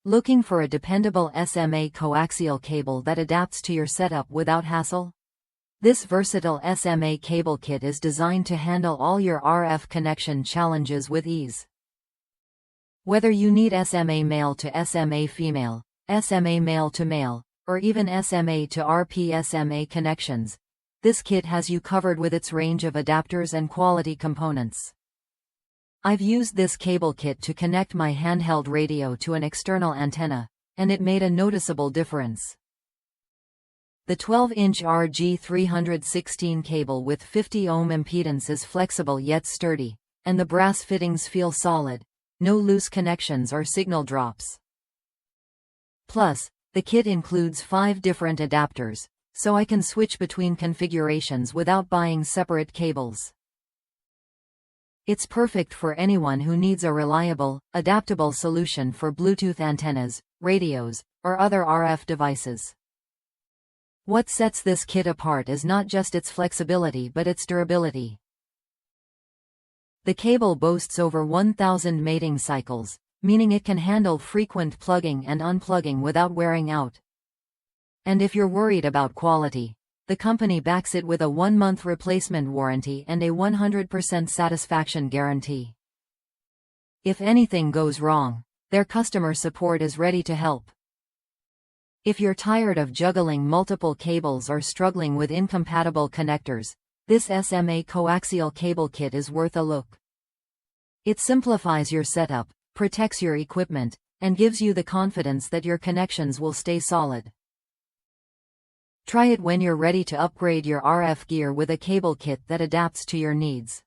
Looking for a dependable SMA coaxial cable that adapts to your setup without hassle? This versatile SMA cable kit is designed to handle all your RF connection challenges with ease. Whether you need SMA male to SMA female, SMA male to male, or even SMA to RPSMA connections, this kit has you covered with its range of adapters and quality components. I've used this cable kit to connect my handheld radio to an external antenna, and it made a noticeable difference. The 12-inch RG316 cable with 50 ohm impedance is flexible yet sturdy, and the brass fittings feel solid, no loose connections or signal drops. Plus, the kit includes 5 different adapters, so I can switch between configurations without buying separate cables. It's perfect for anyone who needs a reliable, adaptable solution for Bluetooth antennas, radios, or other RF devices. What sets this kit apart is not just its flexibility but its durability. The cable boasts over 1,000 mating cycles, meaning it can handle frequent plugging and unplugging without wearing out. And if you're worried about quality, the company backs it with a 1-month replacement warranty and a 100% satisfaction guarantee. If anything goes wrong, their customer support is ready to help. If you're tired of juggling multiple cables or struggling with incompatible connectors, this SMA coaxial cable kit is worth a look. It simplifies your setup, protects your equipment, and gives you the confidence that your connections will stay solid. Try it when you're ready to upgrade your RF gear with a cable kit that adapts to your needs.